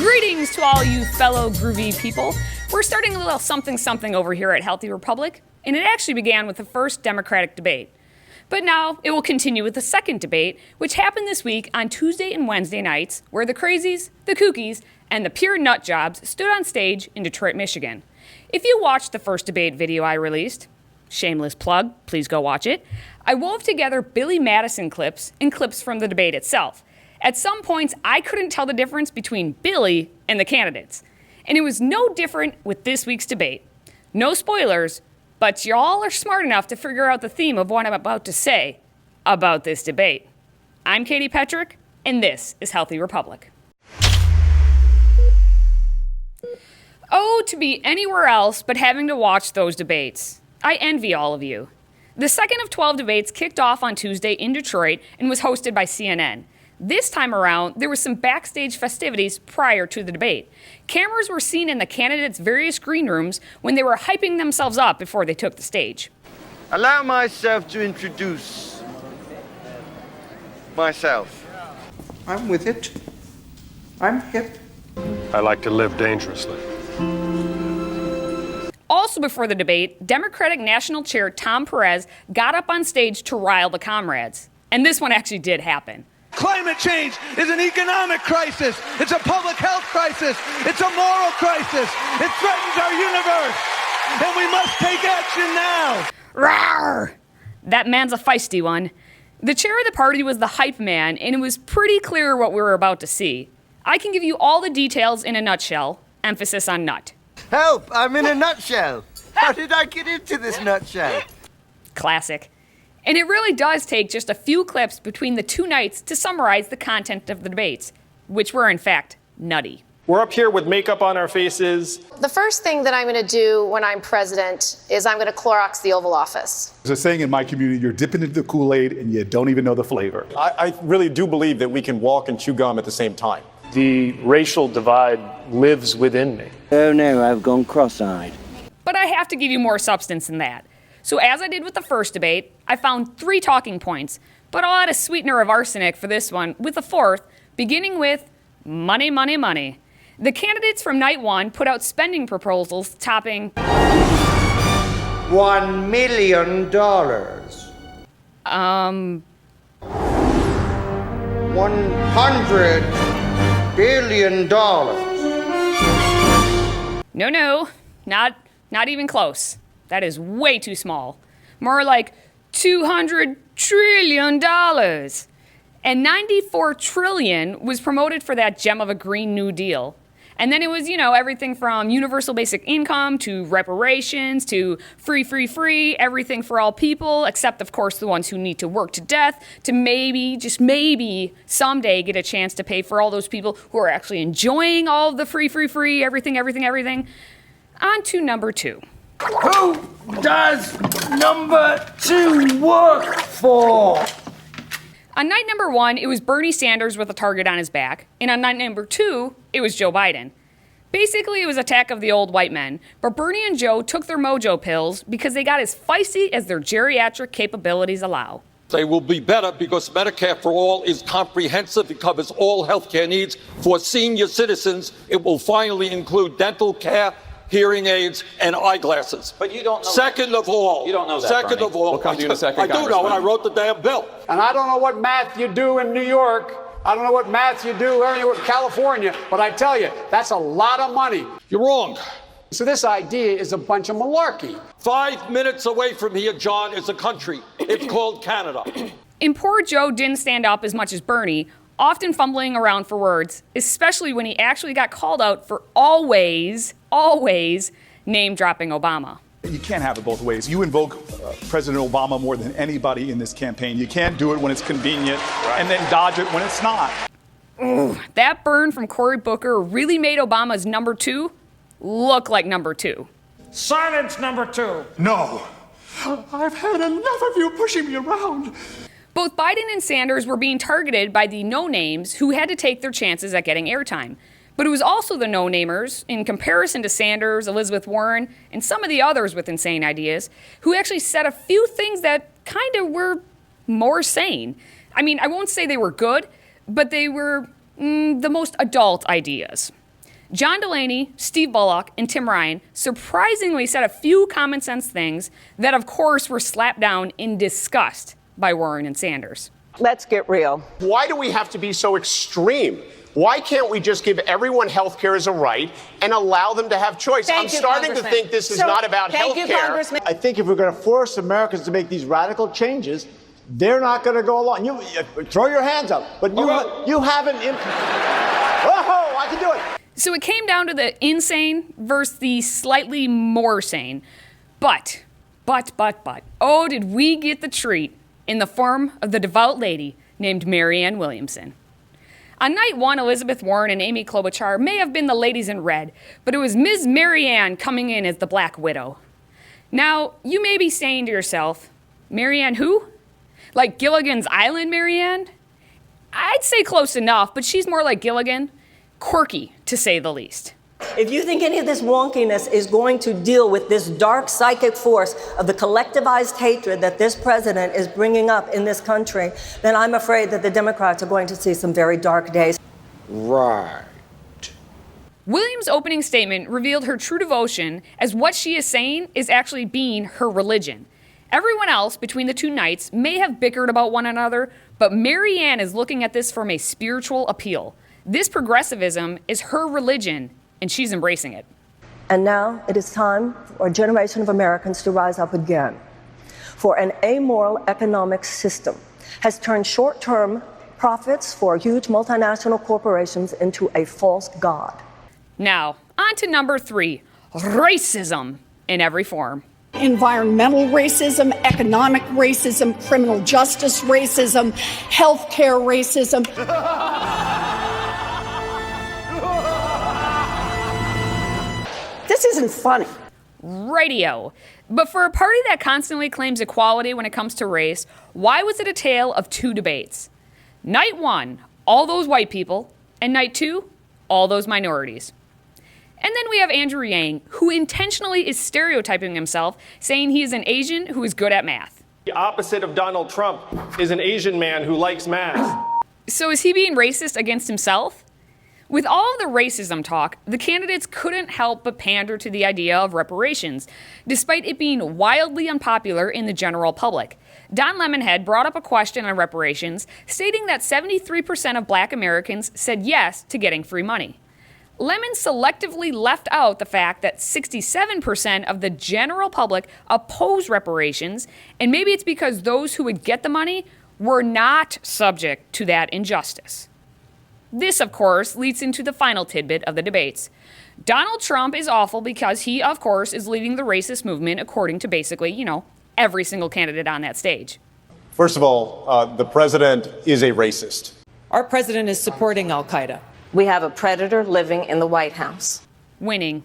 Greetings to all you fellow groovy people. We're starting a little something over here at Healthy Republic, and it actually began with the first Democratic debate. But now it will continue with the second debate, which happened this week on Tuesday and Wednesday nights, where the crazies, the kookies, and the pure nut jobs stood on stage in Detroit, Michigan. If you watched the first debate video I released, shameless plug, please go watch it, I wove together Billy Madison clips and clips from the debate itself. At some points, I couldn't tell the difference between Billy and the candidates. And it was no different with this week's debate. No spoilers, but y'all are smart enough to figure out the theme of what I'm about to say about this debate. I'm Katie Petrick, and this is Healthy Republic. Oh, to be anywhere else but having to watch those debates. I envy all of you. The second of 12 debates kicked off on Tuesday in Detroit and was hosted by CNN. This time around, there was some backstage festivities prior to the debate. Cameras were seen in the candidates' various green rooms when they were hyping themselves up before they took the stage. Allow myself to introduce myself. I'm with it. I'm hip. I like to live dangerously. Also before the debate, Democratic National Chair Tom Perez got up on stage to rile the comrades. And this one actually did happen. Climate change is an economic crisis. It's a public health crisis. It's a moral crisis. It threatens our universe. And we must take action now. Rawr! That man's a feisty one. The chair of the party was the hype man, and it was pretty clear what we were about to see. I can give you all the details in a nutshell. Emphasis on nut. Help! I'm in a nutshell. How did I get into this nutshell? Classic. And it really does take just a few clips between the two nights to summarize the content of the debates, which were in fact nutty. We're up here with makeup on our faces. The first thing that I'm going to do when I'm president is I'm going to Clorox the Oval Office. There's a saying in my community, you're dipping into the Kool-Aid and you don't even know the flavor. I really do believe that we can walk and chew gum at the same time. The racial divide lives within me. Oh no, I've gone cross-eyed. But I have to give you more substance than that. So as I did with the first debate, I found 3 talking points, but I'll add a sweetener of arsenic for this one with a 4th, beginning with money, money, money. The candidates from night 1 put out spending proposals topping $1 million. $100 billion. No, not even close. That is way too small. More like $200 trillion. And $94 trillion was promoted for that gem of a Green New Deal. And then it was, everything from universal basic income to reparations to free, everything for all people, except, of course, the ones who need to work to death, to maybe, just maybe, someday get a chance to pay for all those people who are actually enjoying all of the free, everything. On to number 2. Who does number 2 work for? On night number 1, it was Bernie Sanders with a target on his back, and on night number 2, it was Joe Biden. Basically, it was attack of the old white men, but Bernie and Joe took their mojo pills because they got as feisty as their geriatric capabilities allow. They will be better because Medicare for All is comprehensive. It covers all health care needs. For senior citizens, it will finally include dental care, hearing aids, and eyeglasses. But you don't know. Second of all. You don't know that, Second Bernie. of all. We'll come to you in a second, I do know, and I wrote the damn bill. And I don't know what math you do in New York. I don't know what math you do anywhere in California. But I tell you, that's a lot of money. You're wrong. So this idea is a bunch of malarkey. 5 minutes away from here, John, is a country. It's called Canada. And poor Joe didn't stand up as much as Bernie, often fumbling around for words, especially when he actually got called out for always name-dropping Obama. You can't have it both ways. You invoke President Obama more than anybody in this campaign. You can't do it when it's convenient and then dodge it when it's not. Ooh, that burn from Cory Booker really made Obama's number 2 look like number 2. Silence, number 2. No. I've had enough of you pushing me around. Both Biden and Sanders were being targeted by the no-names who had to take their chances at getting airtime. But it was also the no-namers, in comparison to Sanders, Elizabeth Warren, and some of the others with insane ideas, who actually said a few things that kind of were more sane. I mean, I won't say they were good, but they were the most adult ideas. John Delaney, Steve Bullock, and Tim Ryan surprisingly said a few common sense things that, of course, were slapped down in disgust by Warren and Sanders. Let's get real. Why do we have to be so extreme? Why can't we just give everyone health care as a right and allow them to have choice? I'm starting to think this is not about health care. I think if we're going to force Americans to make these radical changes, they're not going to go along. You throw your hands up, but you haven't. Whoa, I can do it. So it came down to the insane versus the slightly more sane. But, oh, did we get the treat in the form of the devout lady named Ann Williamson. On night one, Elizabeth Warren and Amy Klobuchar may have been the ladies in red, but it was Ms. Ann coming in as the Black Widow. Now, you may be saying to yourself, Ann who? Like Gilligan's Island Ann? I'd say close enough, but she's more like Gilligan. Quirky, to say the least. If you think any of this wonkiness is going to deal with this dark psychic force of the collectivized hatred that this president is bringing up in this country, then I'm afraid that the Democrats are going to see some very dark days. Right. Williams' opening statement revealed her true devotion as what she is saying is actually being her religion. Everyone else between the two nights may have bickered about one another, but Ann is looking at this from a spiritual appeal. This progressivism is her religion, and she's embracing it. And now it is time for a generation of Americans to rise up again. For an amoral economic system has turned short-term profits for huge multinational corporations into a false god. Now, on to number 3, racism in every form. Environmental racism, economic racism, criminal justice racism, healthcare racism. This isn't funny. Radio. But for a party that constantly claims equality when it comes to race, why was it a tale of two debates? Night 1, all those white people, and night 2, all those minorities. And then we have Andrew Yang, who intentionally is stereotyping himself, saying he is an Asian who is good at math. The opposite of Donald Trump is an Asian man who likes math. So is he being racist against himself? With all of the racism talk, the candidates couldn't help but pander to the idea of reparations, despite it being wildly unpopular in the general public. Don Lemonhead brought up a question on reparations, stating that 73% of Black Americans said yes to getting free money. Lemon selectively left out the fact that 67% of the general public oppose reparations, and maybe it's because those who would get the money were not subject to that injustice. This, of course, leads into the final tidbit of the debates. Donald Trump is awful because he, of course, is leading the racist movement according to basically, every single candidate on that stage. First of all, the president is a racist. Our president is supporting al-Qaeda. We have a predator living in the White House. Winning.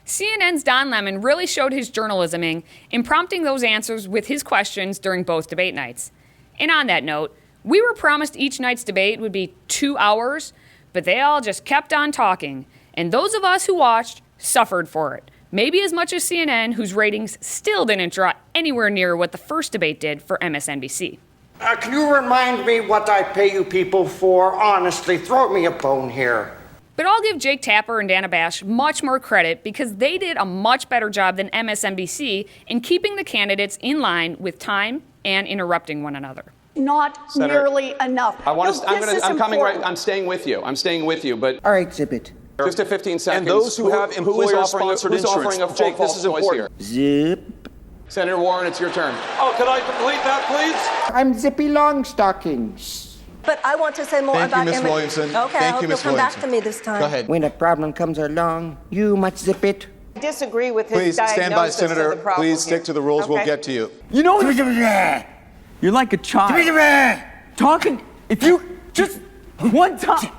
CNN's Don Lemon really showed his journalisming in prompting those answers with his questions during both debate nights. And on that note, we were promised each night's debate would be 2 hours, but they all just kept on talking. And those of us who watched suffered for it. Maybe as much as CNN, whose ratings still didn't draw anywhere near what the first debate did for MSNBC. Can you remind me what I pay you people for? Honestly, throw me a bone here. But I'll give Jake Tapper and Dana Bash much more credit because they did a much better job than MSNBC in keeping the candidates in line with time and interrupting one another. Not Senator, nearly enough. I'm staying with you, but. All right, Exhibit. Just a 15 seconds. And those who have employer-sponsored insurance. Jake, this is important. Zip. Senator Warren, it's your turn. Oh, can I complete that, please? I'm Zippy Longstockings. But I want to say more Thank you, about Ms. Williamson. Okay, Thank I hope you, you'll Ms. come back Williamson. to me this time. Go ahead. When a problem comes along, you must zip it. I disagree with his Please diagnosis stand by, of Senator. the problem Please stick here. to the rules. Okay. We'll get to you. You know, you're like a child. Talking, if you just one time.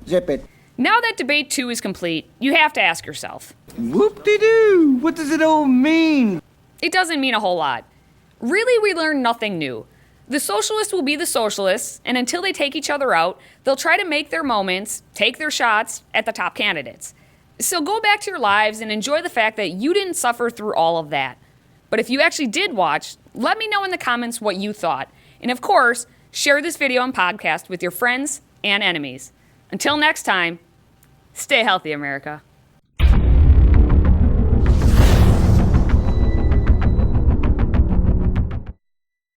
Zip it. Now that debate 2 is complete, you have to ask yourself, Whoop-de-doo, what does it all mean? it doesn't mean a whole lot. Really, we learned nothing new. The socialists will be the socialists, and until they take each other out, they'll try to make their moments, take their shots at the top candidates. So go back to your lives and enjoy the fact that you didn't suffer through all of that. But if you actually did watch, let me know in the comments what you thought. And of course, share this video and podcast with your friends and enemies. Until next time, Stay healthy, America.